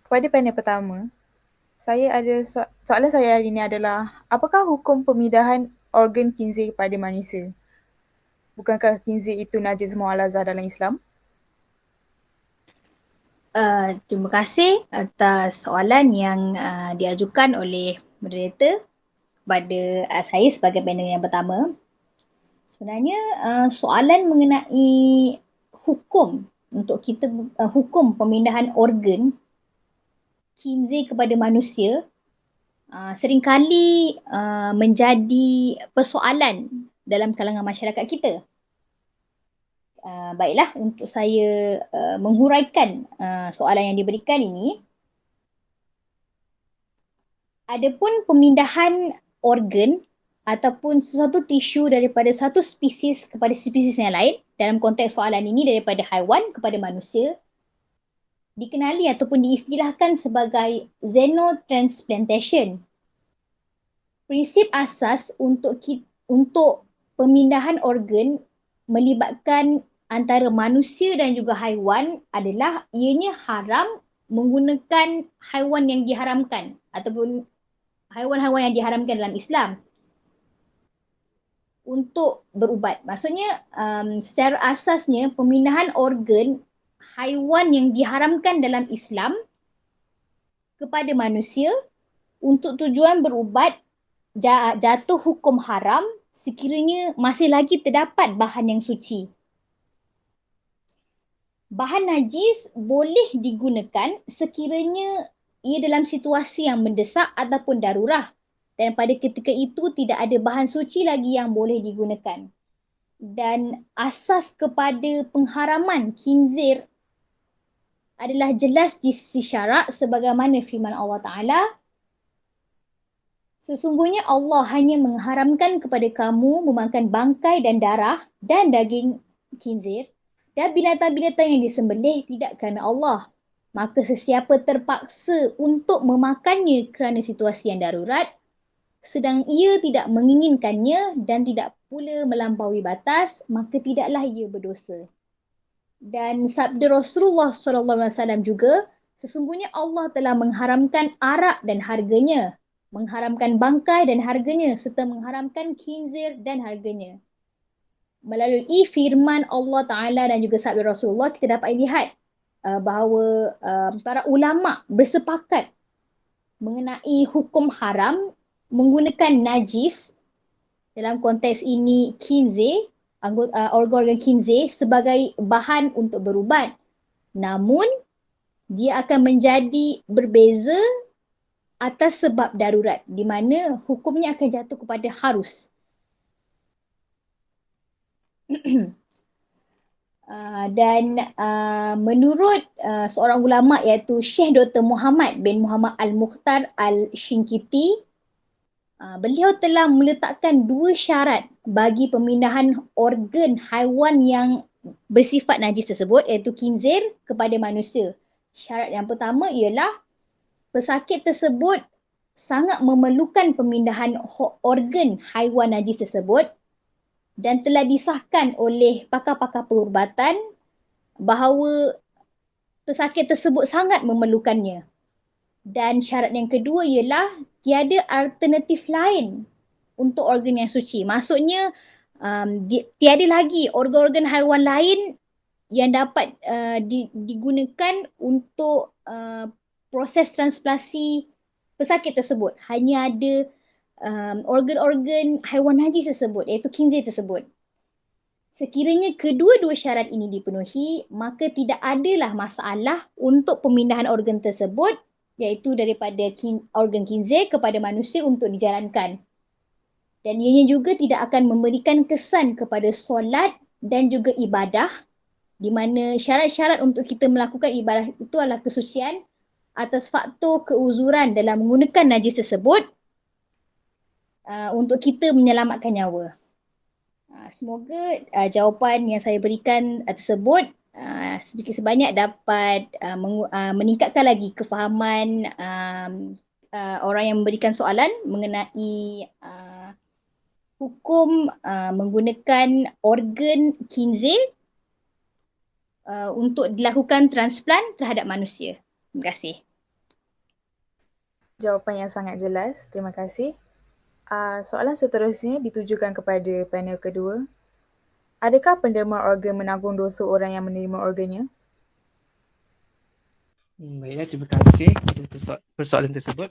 Pada panel pertama, saya ada soalan saya hari ini adalah apakah hukum pemindahan organ khinzir pada manusia? Bukankah khinzir itu najis mu'alazah dalam Islam? Terima kasih atas soalan yang diajukan oleh moderator kepada saya sebagai panel yang pertama. Sebenarnya soalan mengenai hukum untuk kita hukum pemindahan organ khinzir kepada manusia seringkali menjadi persoalan dalam kalangan masyarakat kita. Baiklah, untuk saya menghuraikan soalan yang diberikan ini, adapun pemindahan organ ataupun sesuatu tisu daripada satu spesies kepada spesies yang lain, dalam konteks soalan ini daripada haiwan kepada manusia, dikenali ataupun diistilahkan sebagai xenotransplantation. Prinsip asas untuk pemindahan organ melibatkan antara manusia dan juga haiwan adalah ianya haram menggunakan haiwan yang diharamkan ataupun haiwan-haiwan yang diharamkan dalam Islam untuk berubat. Maksudnya secara asasnya pemindahan organ haiwan yang diharamkan dalam Islam kepada manusia untuk tujuan berubat jatuh hukum haram sekiranya masih lagi terdapat bahan yang suci. Bahan najis boleh digunakan sekiranya ia dalam situasi yang mendesak ataupun darurah dan pada ketika itu tidak ada bahan suci lagi yang boleh digunakan. Dan asas kepada pengharaman khinzir adalah jelas di sisi syarak sebagaimana firman Allah Ta'ala, sesungguhnya Allah hanya mengharamkan kepada kamu memakan bangkai dan darah dan daging khinzir dan binatang-binatang yang disembelih tidak kerana Allah. Maka sesiapa terpaksa untuk memakannya kerana situasi yang darurat, sedang ia tidak menginginkannya dan tidak pula melampaui batas, maka tidaklah ia berdosa. Dan sabda Rasulullah SAW juga, sesungguhnya Allah telah mengharamkan arak dan harganya, mengharamkan bangkai dan harganya, serta mengharamkan khinzir dan harganya. Melalui firman Allah Ta'ala dan juga sabda Rasulullah, kita dapat lihat bahawa para ulama bersepakat mengenai hukum haram menggunakan najis, dalam konteks ini khinzir, organ-organ khinzir sebagai bahan untuk berubat. Namun, dia akan menjadi berbeza atas sebab darurat di mana hukumnya akan jatuh kepada harus. Dan menurut seorang ulama iaitu Syekh Dr. Muhammad bin Muhammad Al-Mukhtar Al-Shinkiti, beliau telah meletakkan dua syarat bagi pemindahan organ haiwan yang bersifat najis tersebut iaitu khinzir kepada manusia. Syarat yang pertama ialah pesakit tersebut sangat memerlukan pemindahan organ haiwan najis tersebut dan telah disahkan oleh pakar-pakar perubatan bahawa pesakit tersebut sangat memerlukannya. Dan syarat yang kedua ialah tiada alternatif lain untuk organ yang suci. Maksudnya tiada lagi organ-organ haiwan lain yang dapat digunakan untuk proses transplantasi pesakit tersebut. Hanya ada organ-organ haiwan najis tersebut iaitu khinzir tersebut. Sekiranya kedua-dua syarat ini dipenuhi, maka tidak adalah masalah untuk pemindahan organ tersebut iaitu daripada organ khinzir kepada manusia untuk dijalankan. Dan ianya juga tidak akan memberikan kesan kepada solat dan juga ibadah di mana syarat-syarat untuk kita melakukan ibadah itu adalah kesucian atas faktor keuzuran dalam menggunakan najis tersebut untuk kita menyelamatkan nyawa. Semoga jawapan yang saya berikan tersebut sedikit sebanyak dapat meningkatkan lagi kefahaman orang yang memberikan soalan mengenai hukum menggunakan organ khinzir untuk dilakukan transplant terhadap manusia. Terima kasih. Jawapan yang sangat jelas. Terima kasih. Soalan seterusnya ditujukan kepada panel kedua. Adakah penderma organ menanggung dosa orang yang menerima organnya? Baiklah, terima kasih kepada persoalan tersebut.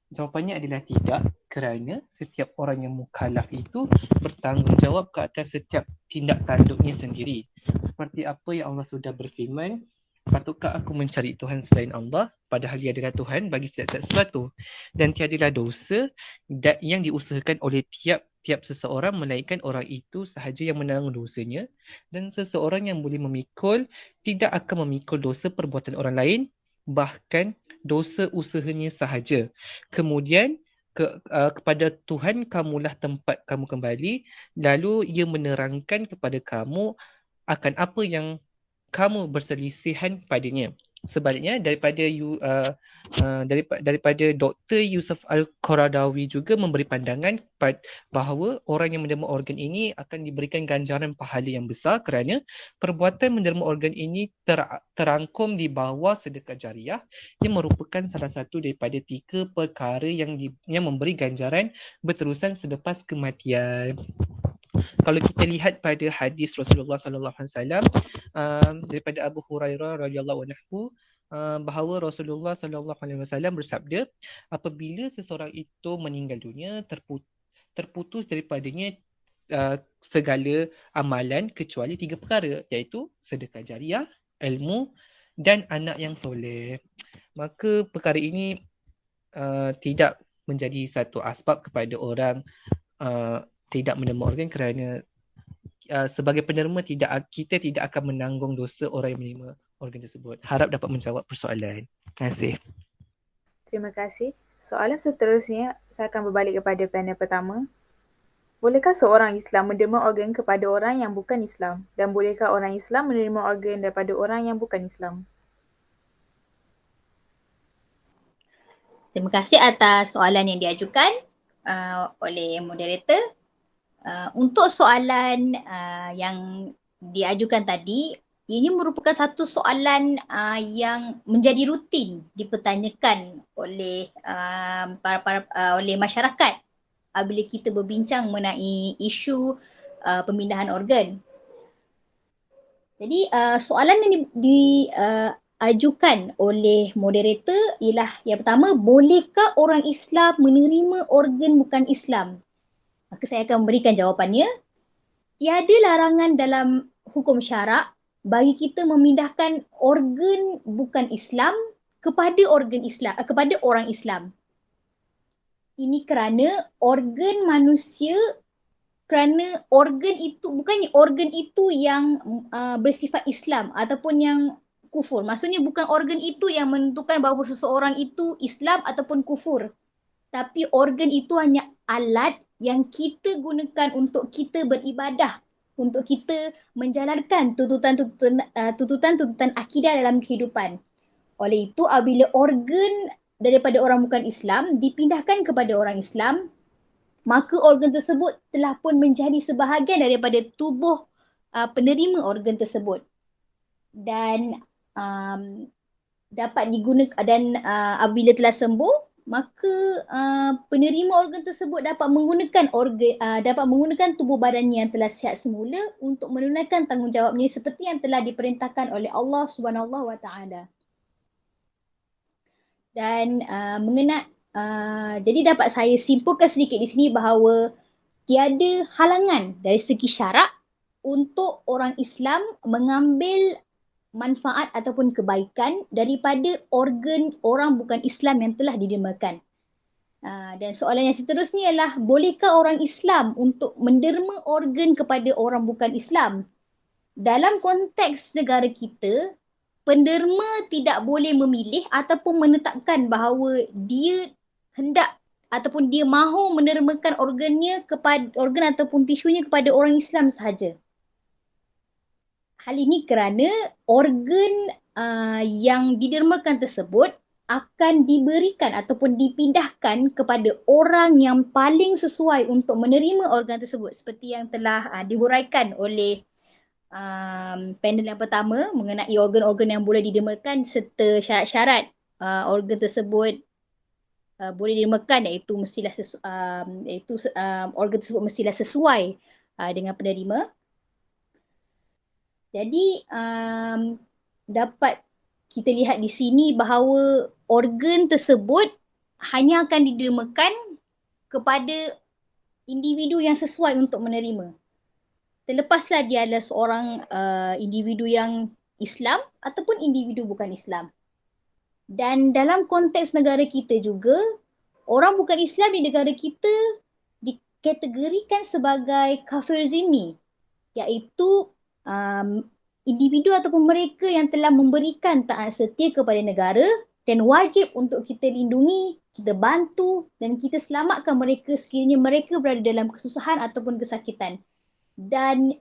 Jawapannya adalah tidak, kerana setiap orang yang mukallaf itu bertanggungjawab ke atas setiap tindak tanduknya sendiri. Seperti apa yang Allah sudah berfirman, patutkah aku mencari Tuhan selain Allah, padahal dia adalah Tuhan bagi setiap sesuatu, dan tiadalah dosa yang diusahakan oleh tiap seseorang melainkan orang itu sahaja yang menanggung dosanya, dan seseorang yang boleh memikul tidak akan memikul dosa perbuatan orang lain, bahkan dosa usahanya sahaja. Kemudian kepada Tuhan kamulah tempat kamu kembali, lalu ia menerangkan kepada kamu akan apa yang kamu berselisihan padanya. Sebaliknya daripada Dr. Yusuf Al-Qaradawi juga memberi pandangan bahawa orang yang menderma organ ini akan diberikan ganjaran pahala yang besar kerana perbuatan menderma organ ini terangkum di bawah sedekah jariah yang merupakan salah satu daripada 3 perkara yang memberi ganjaran berterusan selepas kematian. Kalau kita lihat pada hadis Rasulullah sallallahu alaihi wasallam daripada Abu Hurairah radhiyallahu anhu, bahawa Rasulullah sallallahu alaihi wasallam bersabda, apabila seseorang itu meninggal dunia, terputus daripadanya segala amalan kecuali 3 perkara, iaitu sedekah jariah, ilmu dan anak yang soleh. Maka perkara ini tidak menjadi satu asbab kepada orang tidak menerima organ, kerana sebagai penerima kita tidak akan menanggung dosa orang yang menerima organ tersebut. Harap dapat menjawab persoalan. Terima kasih. Terima kasih. Soalan seterusnya saya akan berbalik kepada panel pertama. Bolehkah seorang Islam menerima organ kepada orang yang bukan Islam? Dan bolehkah orang Islam menerima organ daripada orang yang bukan Islam? Terima kasih atas soalan yang diajukan oleh moderator. Untuk soalan yang diajukan tadi, ini merupakan satu soalan yang menjadi rutin dipertanyakan oleh oleh masyarakat bila kita berbincang mengenai isu pemindahan organ. Jadi soalan yang diajukan oleh moderator ialah yang pertama, bolehkah orang Islam menerima organ bukan Islam? Maka saya akan memberikan jawapannya. Tiada larangan dalam hukum syarak bagi kita memindahkan organ bukan Islam kepada orang Islam. Ini kerana organ manusia, kerana organ itu bukannya organ itu yang bersifat Islam ataupun yang kufur. Maksudnya bukan organ itu yang menentukan bahawa seseorang itu Islam ataupun kufur. Tapi organ itu hanya alat yang kita gunakan untuk kita beribadah, untuk kita menjalankan tuntutan-tuntutan akidah dalam kehidupan. Oleh itu, apabila organ daripada orang bukan Islam dipindahkan kepada orang Islam, maka organ tersebut telah pun menjadi sebahagian daripada tubuh penerima organ tersebut. Dan dapat digunakan, dan apabila telah sembuh, maka penerima organ tersebut dapat menggunakan tubuh badannya yang telah sihat semula untuk menunaikan tanggungjawabnya seperti yang telah diperintahkan oleh Allah Subhanahu Wa Taala. Dan jadi dapat saya simpulkan sedikit di sini bahawa tiada halangan dari segi syarak untuk orang Islam mengambil manfaat ataupun kebaikan daripada organ orang bukan Islam yang telah didermakan. Dan soalan yang seterusnya ialah, bolehkah orang Islam untuk menderma organ kepada orang bukan Islam? Dalam konteks negara kita, penderma tidak boleh memilih ataupun menetapkan bahawa dia hendak ataupun dia mahu menermakan organ ataupun tisunya kepada orang Islam sahaja. Hal ini kerana organ yang didermakan tersebut akan diberikan ataupun dipindahkan kepada orang yang paling sesuai untuk menerima organ tersebut, seperti yang telah dihuraikan oleh panel yang pertama mengenai organ-organ yang boleh didermakan serta syarat-syarat organ tersebut boleh didermakan, iaitu mestilah organ tersebut mestilah sesuai dengan penerima. Jadi dapat kita lihat di sini bahawa organ tersebut hanya akan didermakan kepada individu yang sesuai untuk menerima. Terlepaslah dia adalah seorang individu yang Islam ataupun individu bukan Islam. Dan dalam konteks negara kita juga, orang bukan Islam di negara kita dikategorikan sebagai kafir zimmi, iaitu individu ataupun mereka yang telah memberikan taat setia kepada negara dan wajib untuk kita lindungi, kita bantu dan kita selamatkan mereka sekiranya mereka berada dalam kesusahan ataupun kesakitan. Dan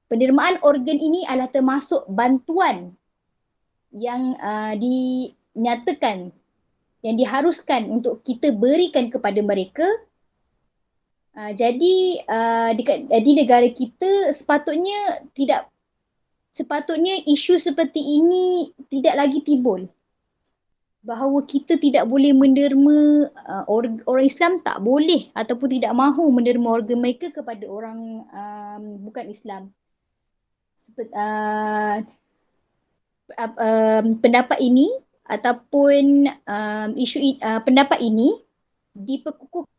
pendermaan organ ini adalah termasuk bantuan yang dinyatakan, yang diharuskan untuk kita berikan kepada mereka. Jadi di negara kita sepatutnya isu seperti ini tidak lagi timbul. Bahawa kita tidak boleh menderma, orang Islam tak boleh ataupun tidak mahu menderma organ mereka kepada orang bukan Islam. Pendapat ini ataupun pendapat ini diperkukuhkan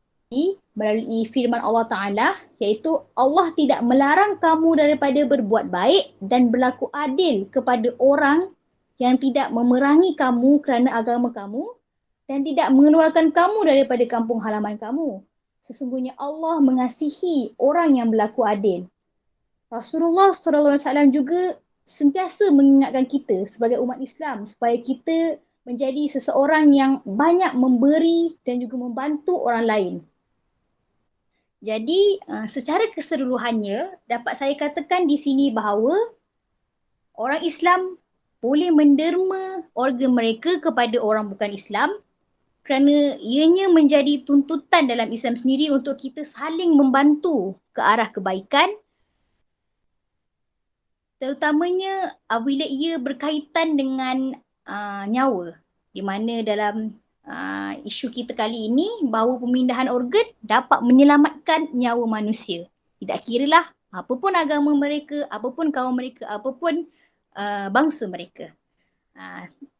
melalui firman Allah Ta'ala, iaitu Allah tidak melarang kamu daripada berbuat baik dan berlaku adil kepada orang yang tidak memerangi kamu kerana agama kamu dan tidak mengeluarkan kamu daripada kampung halaman kamu. Sesungguhnya Allah mengasihi orang yang berlaku adil. Rasulullah SAW juga sentiasa mengingatkan kita sebagai umat Islam supaya kita menjadi seseorang yang banyak memberi dan juga membantu orang lain. Jadi secara keseluruhannya dapat saya katakan di sini bahawa orang Islam boleh menderma organ mereka kepada orang bukan Islam kerana ianya menjadi tuntutan dalam Islam sendiri untuk kita saling membantu ke arah kebaikan, terutamanya apabila ia berkaitan dengan nyawa, di mana dalam isu kita kali ini bahawa pemindahan organ dapat menyelamatkan nyawa manusia. Tidak kiralah apapun agama mereka, apapun kaum mereka, apapun bangsa mereka.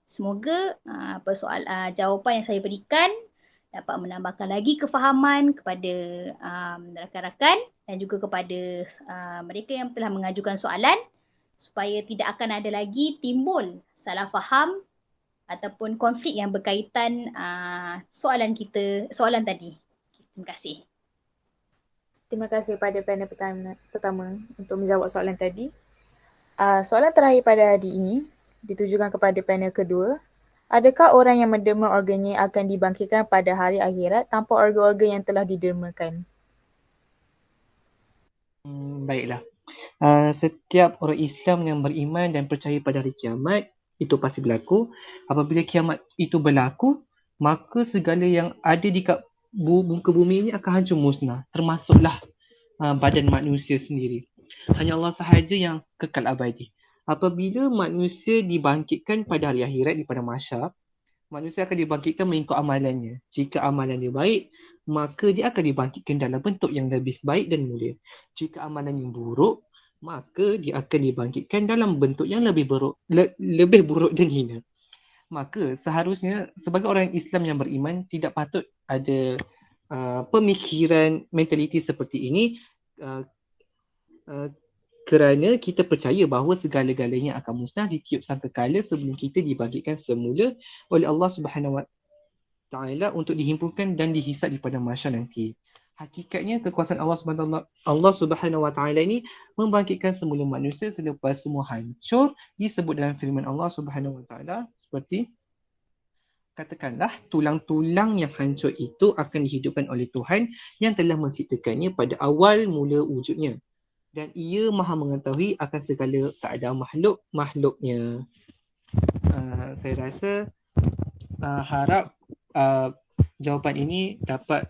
Semoga jawapan yang saya berikan dapat menambahkan lagi kefahaman kepada rakan-rakan dan juga kepada mereka yang telah mengajukan soalan, supaya tidak akan ada lagi timbul salah faham ataupun konflik yang berkaitan soalan tadi. Terima kasih. Terima kasih pada panel pertama untuk menjawab soalan tadi. Soalan terakhir pada hari ini ditujukan kepada panel kedua. Adakah orang yang menderma organnya akan dibangkitkan pada hari akhirat tanpa organ-organ yang telah didermakan? Baiklah. Setiap orang Islam yang beriman dan percaya pada hari kiamat, itu pasti berlaku. Apabila kiamat itu berlaku, maka segala yang ada di muka bumi ini akan hancur musnah, termasuklah badan manusia sendiri. Hanya Allah sahaja yang kekal abadi. Apabila manusia dibangkitkan pada hari akhirat di padang mahsyar, manusia akan dibangkitkan mengikut amalannya. Jika amalan dia baik, maka dia akan dibangkitkan dalam bentuk yang lebih baik dan mulia. Jika amalan yang buruk, maka dia akan dibangkitkan dalam bentuk yang lebih buruk dan hina. Maka seharusnya sebagai orang Islam yang beriman tidak patut ada pemikiran mentaliti seperti ini, kerana kita percaya bahawa segala-galanya akan musnah ditiup sangkakala sebelum kita dibangkitkan semula oleh Allah Subhanahu Wa Taala untuk dihimpunkan dan dihisab di padang mahsyar nanti. Hakikatnya kekuasaan Allah Subhanahu Wa Taala ini membangkitkan semula manusia selepas semua hancur, disebut dalam firman Allah Subhanahu Wa Taala seperti, katakanlah tulang-tulang yang hancur itu akan dihidupkan oleh Tuhan yang telah menciptakannya pada awal mula wujudnya, dan ia maha mengetahui akan segala keadaan makhluknya. Saya rasa harap jawapan ini dapat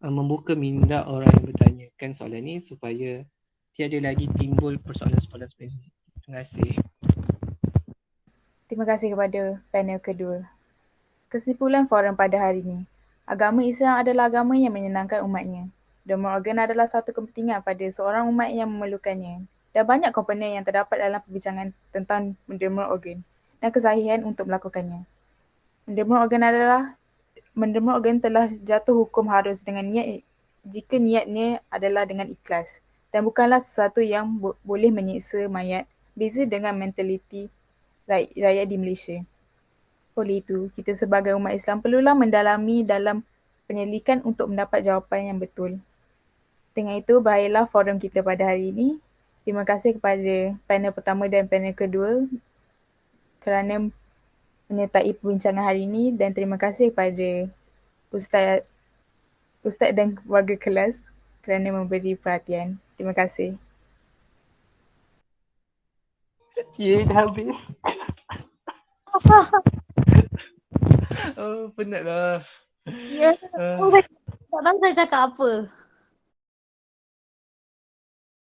membuka minda orang yang bertanyakan soalan ini supaya tiada lagi timbul persoalan-persoalan seperti ini. Terima kasih. Terima kasih kepada panel kedua. Kesimpulan forum pada hari ini. Agama Islam adalah agama yang menyenangkan umatnya. Derma organ adalah satu kepentingan pada seorang umat yang memerlukannya. Dan banyak komponen yang terdapat dalam perbincangan tentang menderma organ dan kesahihan untuk melakukannya. Menderma organ telah jatuh hukum harus dengan niat jika niatnya adalah dengan ikhlas dan bukanlah sesuatu yang boleh menyiksa mayat, beza dengan mentaliti rakyat di Malaysia. Oleh itu, kita sebagai umat Islam perlulah mendalami dalam penyelidikan untuk mendapat jawapan yang betul. Dengan itu, berakhirlah forum kita pada hari ini. Terima kasih kepada panel pertama dan panel kedua kerana menyertai perbincangan hari ini dan terima kasih kepada Ustaz dan warga kelas kerana memberi perhatian. Terima kasih. Dah habis. Oh, penatlah. Ya, tak tahu saya cakap apa.